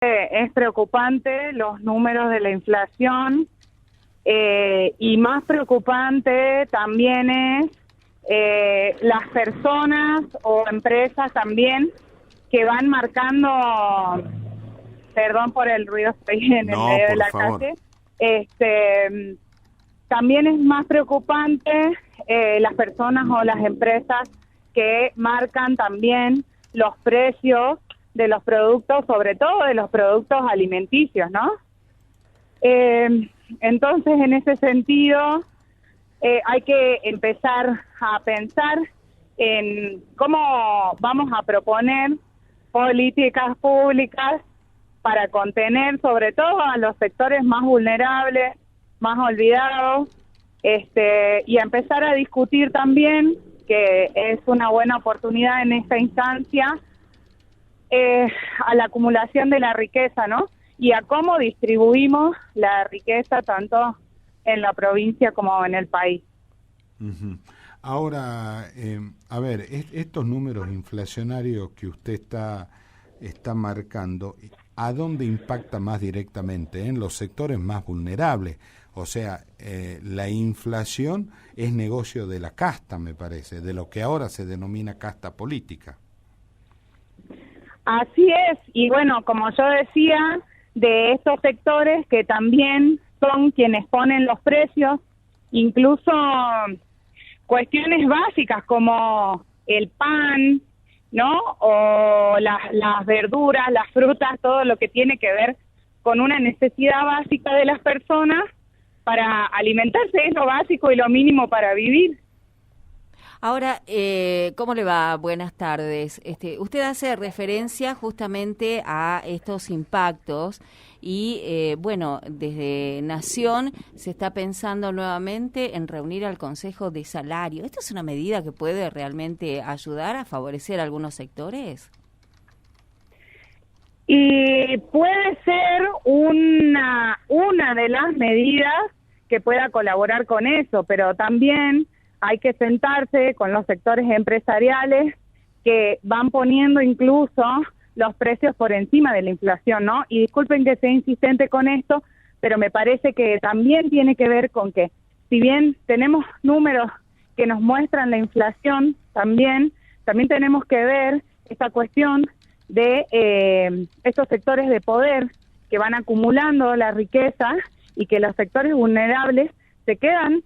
es preocupante los números de la inflación y más preocupante también es las personas o empresas también que van marcando, perdón por el ruido, estoy en el medio de la calle, también es más preocupante las personas o las empresas que marcan también los precios de los productos, sobre todo de los productos alimenticios, ¿no? Entonces, en ese sentido, hay que empezar a pensar en cómo vamos a proponer políticas públicas para contener sobre todo a los sectores más vulnerables, más olvidados, y a empezar a discutir también, que es una buena oportunidad en esta instancia, a la acumulación de la riqueza, ¿no? Y a cómo distribuimos la riqueza tanto en la provincia como en el país. Uh-huh. Ahora, a ver, estos números inflacionarios que usted está marcando, ¿a dónde impacta más directamente? En los sectores más vulnerables. O sea, la inflación es negocio de la casta, me parece, de lo que ahora se denomina casta política. Así es, y bueno, como yo decía, de estos sectores que también son quienes ponen los precios, incluso cuestiones básicas como el pan, ¿no? O las verduras, las frutas, todo lo que tiene que ver con una necesidad básica de las personas para alimentarse, es lo básico y lo mínimo para vivir. Ahora, ¿cómo le va? Buenas tardes. Usted hace referencia justamente a estos impactos y, bueno, desde Nación se está pensando nuevamente en reunir al Consejo de Salario. ¿Esto es una medida que puede realmente ayudar a favorecer a algunos sectores? Y puede ser una de las medidas que pueda colaborar con eso, pero también hay que sentarse con los sectores empresariales que van poniendo incluso los precios por encima de la inflación, ¿no? Y disculpen que sea insistente con esto, pero me parece que también tiene que ver con que, si bien tenemos números que nos muestran la inflación, también tenemos que ver esta cuestión de estos sectores de poder que van acumulando la riqueza y que los sectores vulnerables se quedan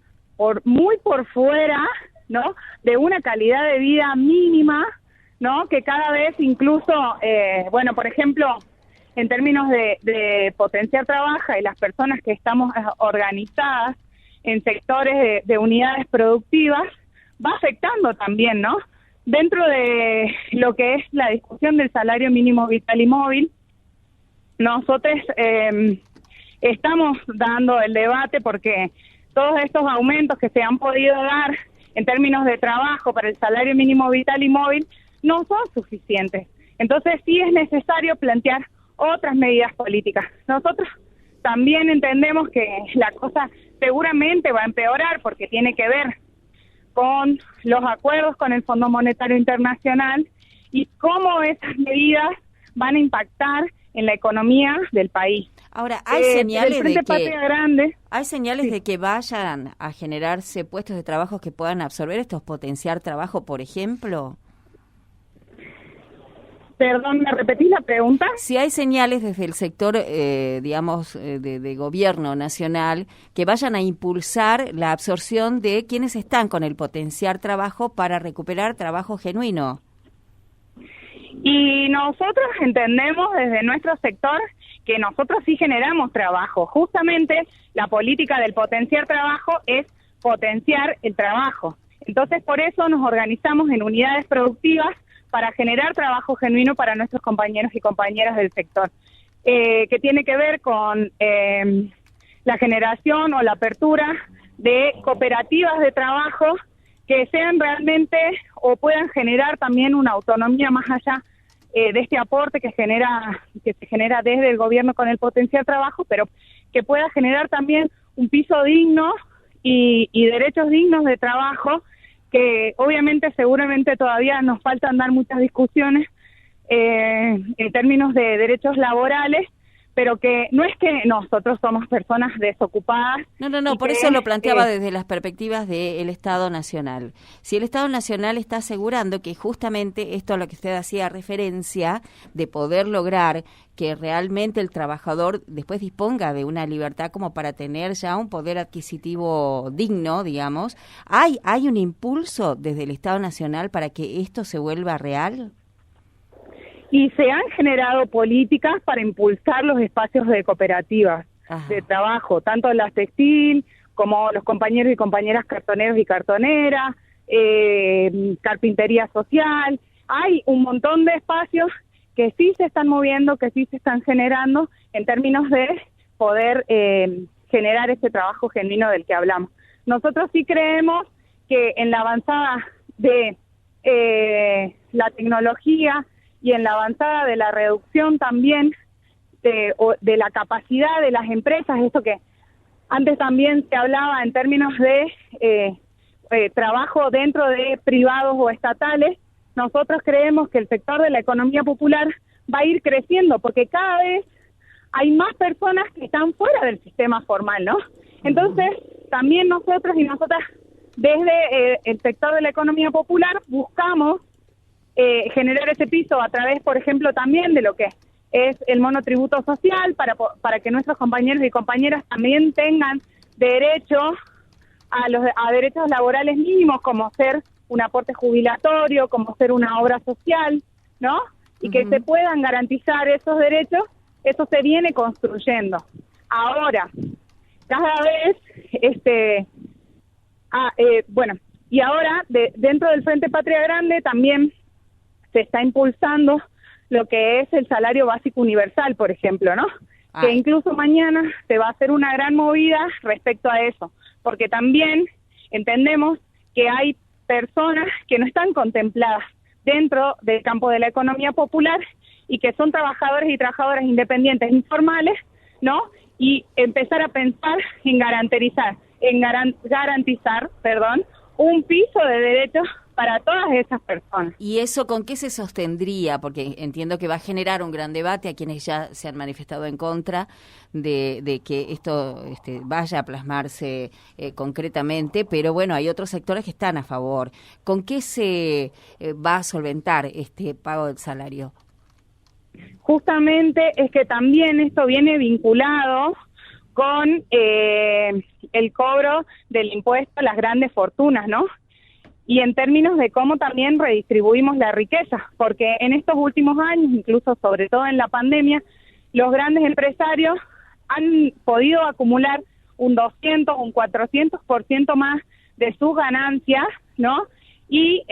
muy por fuera, ¿no?, de una calidad de vida mínima, ¿no?, que cada vez incluso, bueno, por ejemplo, en términos de potenciar trabajo y las personas que estamos organizadas en sectores de unidades productivas, va afectando también, ¿no? Dentro de lo que es la discusión del salario mínimo vital y móvil, nosotros estamos dando el debate porque todos estos aumentos que se han podido dar en términos de trabajo para el salario mínimo vital y móvil no son suficientes. Entonces sí es necesario plantear otras medidas políticas. Nosotros también entendemos que la cosa seguramente va a empeorar porque tiene que ver con los acuerdos con el Fondo Monetario Internacional y cómo esas medidas van a impactar en la economía del país. Ahora, hay señales hay señales de que vayan a generarse puestos de trabajo que puedan absorber estos, potenciar trabajo, por ejemplo. Perdón, ¿me repetís la pregunta? Si hay señales desde el sector, digamos, de gobierno nacional que vayan a impulsar la absorción de quienes están con el potenciar trabajo para recuperar trabajo genuino. Y nosotros entendemos desde nuestro sector que nosotros sí generamos trabajo. Justamente la política del potenciar trabajo es potenciar el trabajo. Entonces, por eso nos organizamos en unidades productivas para generar trabajo genuino para nuestros compañeros y compañeras del sector, que tiene que ver con la generación o la apertura de cooperativas de trabajo que sean realmente o puedan generar también una autonomía más allá de este aporte que se genera desde el gobierno con el potencial trabajo, pero que pueda generar también un piso digno y derechos dignos de trabajo, que obviamente seguramente todavía nos faltan dar muchas discusiones, en términos de derechos laborales, pero que no es que nosotros somos personas desocupadas. No, por eso lo planteaba desde las perspectivas del Estado Nacional. Si el Estado Nacional está asegurando que justamente esto a lo que usted hacía referencia, de poder lograr que realmente el trabajador después disponga de una libertad como para tener ya un poder adquisitivo digno, digamos, ¿hay un impulso desde el Estado Nacional para que esto se vuelva real? Y se han generado políticas para impulsar los espacios de cooperativas de trabajo, tanto en la textil como los compañeros y compañeras cartoneros y cartoneras, carpintería social. Hay un montón de espacios que sí se están moviendo, que sí se están generando en términos de poder generar ese trabajo genuino del que hablamos. Nosotros sí creemos que en la avanzada de la tecnología y en la avanzada de la reducción también de la capacidad de las empresas, esto que antes también se hablaba en términos de trabajo dentro de privados o estatales, nosotros creemos que el sector de la economía popular va a ir creciendo porque cada vez hay más personas que están fuera del sistema formal, ¿no? Entonces, también nosotros y nosotras desde el sector de la economía popular buscamos generar ese piso a través, por ejemplo, también de lo que es el monotributo social para que nuestros compañeros y compañeras también tengan derecho a derechos laborales mínimos, como ser un aporte jubilatorio, como ser una obra social, ¿no? Y que se puedan garantizar esos derechos. Eso se viene construyendo. Ahora, cada vez, y ahora dentro del Frente Patria Grande también se está impulsando lo que es el salario básico universal, por ejemplo, ¿no? Que incluso mañana se va a hacer una gran movida respecto a eso, porque también entendemos que hay personas que no están contempladas dentro del campo de la economía popular y que son trabajadores y trabajadoras independientes informales, ¿no? Y empezar a pensar en garantizar, un piso de derechos para todas esas personas. ¿Y eso con qué se sostendría? Porque entiendo que va a generar un gran debate a quienes ya se han manifestado en contra de que esto vaya a plasmarse concretamente, pero bueno, hay otros sectores que están a favor. ¿Con qué se va a solventar este pago del salario? Justamente es que también esto viene vinculado con el cobro del impuesto a las grandes fortunas, ¿no? Y en términos de cómo también redistribuimos la riqueza, porque en estos últimos años, incluso sobre todo en la pandemia, los grandes empresarios han podido acumular un 200, un 400% más de sus ganancias, ¿no? Y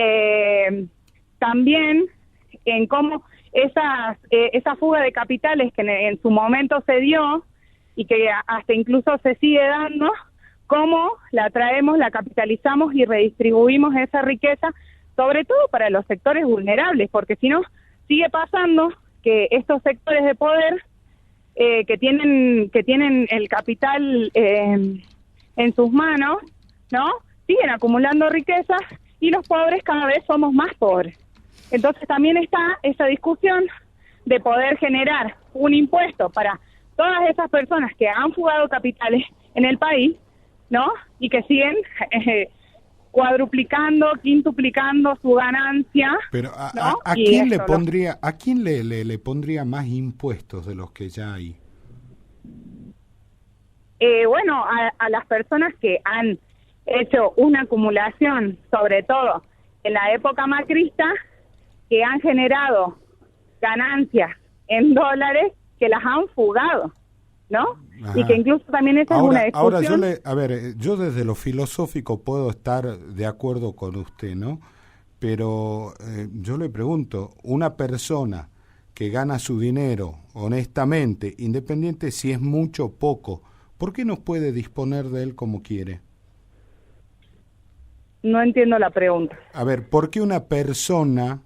también en cómo esa fuga de capitales que en su momento se dio y que hasta incluso se sigue dando, cómo la traemos, la capitalizamos y redistribuimos esa riqueza, sobre todo para los sectores vulnerables, porque si no, sigue pasando que estos sectores de poder que tienen el capital en sus manos, ¿no? Siguen acumulando riquezas y los pobres cada vez somos más pobres. Entonces también está esa discusión de poder generar un impuesto para todas esas personas que han fugado capitales en el país, ¿no? Y que siguen cuadruplicando, quintuplicando su ganancia. Pero ¿no? ¿a quién le pondría, a quién le pondría más impuestos de los que ya hay? Bueno, a las personas que han hecho una acumulación, sobre todo en la época macrista, que han generado ganancias en dólares que las han fugado, ¿no? Ajá. Y que incluso también esa es una discusión. Ahora, yo desde lo filosófico puedo estar de acuerdo con usted, ¿no? Pero yo le pregunto, una persona que gana su dinero honestamente, independiente si es mucho o poco, ¿por qué no puede disponer de él como quiere? No entiendo la pregunta. A ver, ¿por qué una persona,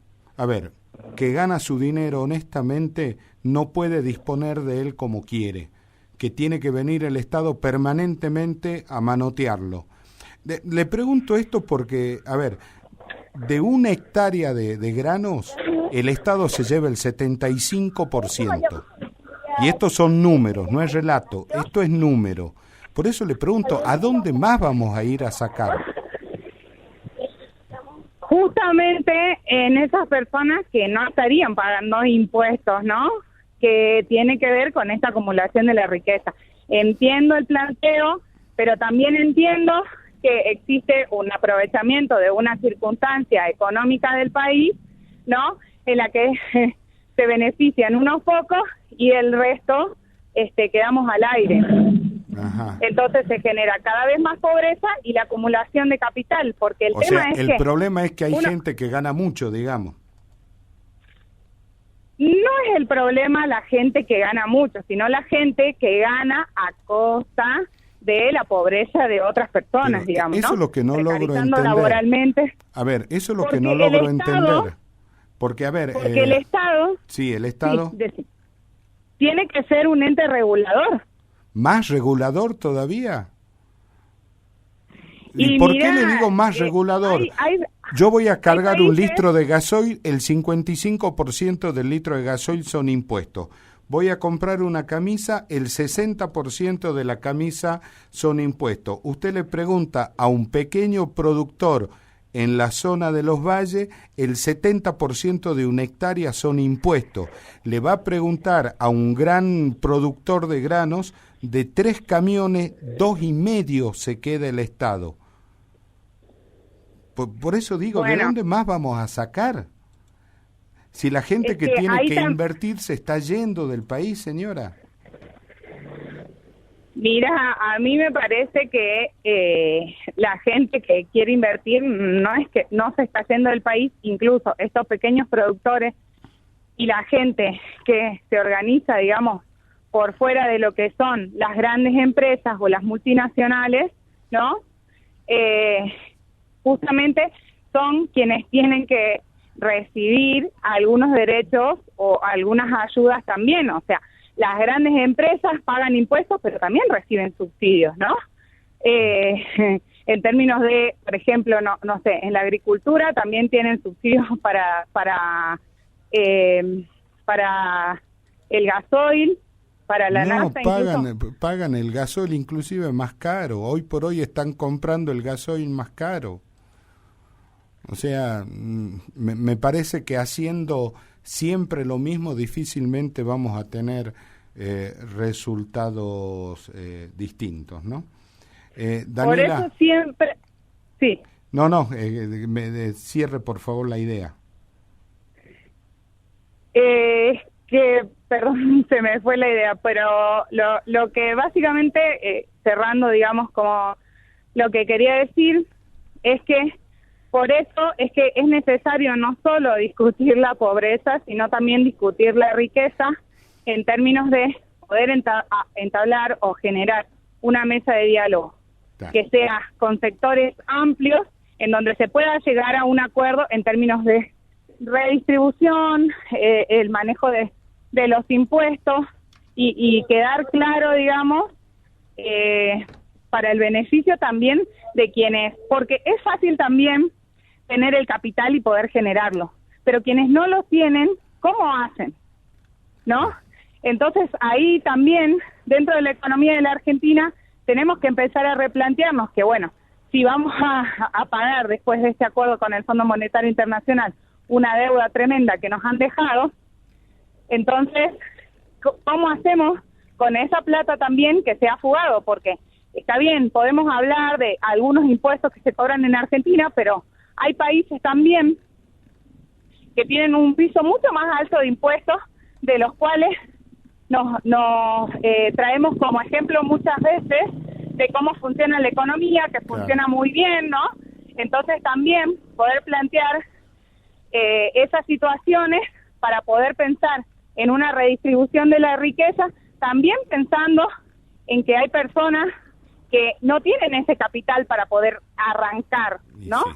que gana su dinero honestamente no puede disponer de él como quiere? Que tiene que venir el Estado permanentemente a manotearlo. Le pregunto esto porque, de 1 hectárea de granos, el Estado se lleva el 75%. Y estos son números, no es relato, esto es número. Por eso le pregunto, ¿a dónde más vamos a ir a sacar? Justamente en esas personas que no estarían pagando impuestos, ¿no? Que tiene que ver con esta acumulación de la riqueza. Entiendo el planteo, pero también entiendo que existe un aprovechamiento de una circunstancia económica del país, ¿no? En la que se benefician unos pocos y el resto quedamos al aire. Ajá. Entonces se genera cada vez más pobreza y la acumulación de capital, porque el problema es que hay gente que gana mucho, digamos. No es el problema la gente que gana mucho, sino la gente que gana a costa de la pobreza de otras personas, pero digamos, eso ¿no? es lo que no logro entender. Laboralmente. A ver, eso es lo que no logro entender. Porque, a ver... Porque el Estado... Sí, el Estado... Sí, tiene que ser un ente regulador. ¿Más regulador todavía? ¿Y por qué le digo más regulador? Yo voy a cargar un litro de gasoil, el 55% del litro de gasoil son impuestos. Voy a comprar una camisa, el 60% de la camisa son impuestos. Usted le pregunta a un pequeño productor en la zona de los valles, el 70% de una hectárea son impuestos. Le va a preguntar a un gran productor de granos, de 3 camiones, 2,5 se queda el Estado. Por eso digo, bueno, ¿de dónde más vamos a sacar? Si la gente que tiene que invertir se está yendo del país, señora. Mira, a mí me parece que la gente que quiere invertir no es que no se está yendo del país, incluso estos pequeños productores y la gente que se organiza, digamos, por fuera de lo que son las grandes empresas o las multinacionales, ¿no? Justamente son quienes tienen que recibir algunos derechos o algunas ayudas también, o sea, las grandes empresas pagan impuestos, pero también reciben subsidios, ¿no? En términos de, por ejemplo, no sé, en la agricultura también tienen subsidios para el gasoil, para la nafta. Pagan el gasoil inclusive más caro. Hoy por hoy están comprando el gasoil más caro. O sea, me parece que haciendo siempre lo mismo difícilmente vamos a tener resultados distintos, ¿no? Daniela, por eso siempre... Sí. No, cierre por favor la idea. Perdón, se me fue la idea, pero lo que básicamente, cerrando, digamos, como lo que quería decir, es que por eso es que es necesario no solo discutir la pobreza, sino también discutir la riqueza en términos de poder entablar o generar una mesa de diálogo que sea con sectores amplios en donde se pueda llegar a un acuerdo en términos de redistribución, el manejo de los impuestos y quedar claro, digamos, para el beneficio también de quienes, porque es fácil también tener el capital y poder generarlo, pero quienes no lo tienen, ¿cómo hacen? ¿No? Entonces ahí también, dentro de la economía de la Argentina, tenemos que empezar a replantearnos que, bueno, si vamos a pagar después de este acuerdo con el Fondo Monetario Internacional una deuda tremenda que nos han dejado, entonces, ¿cómo hacemos con esa plata también que se ha fugado? Porque está bien, podemos hablar de algunos impuestos que se cobran en Argentina, pero hay países también que tienen un piso mucho más alto de impuestos, de los cuales nos traemos como ejemplo muchas veces de cómo funciona la economía, que funciona muy bien, ¿no? Entonces también poder plantear esas situaciones para poder pensar en una redistribución de la riqueza, también pensando en que hay personas que no tienen ese capital para poder arrancar, ¿no? Sí.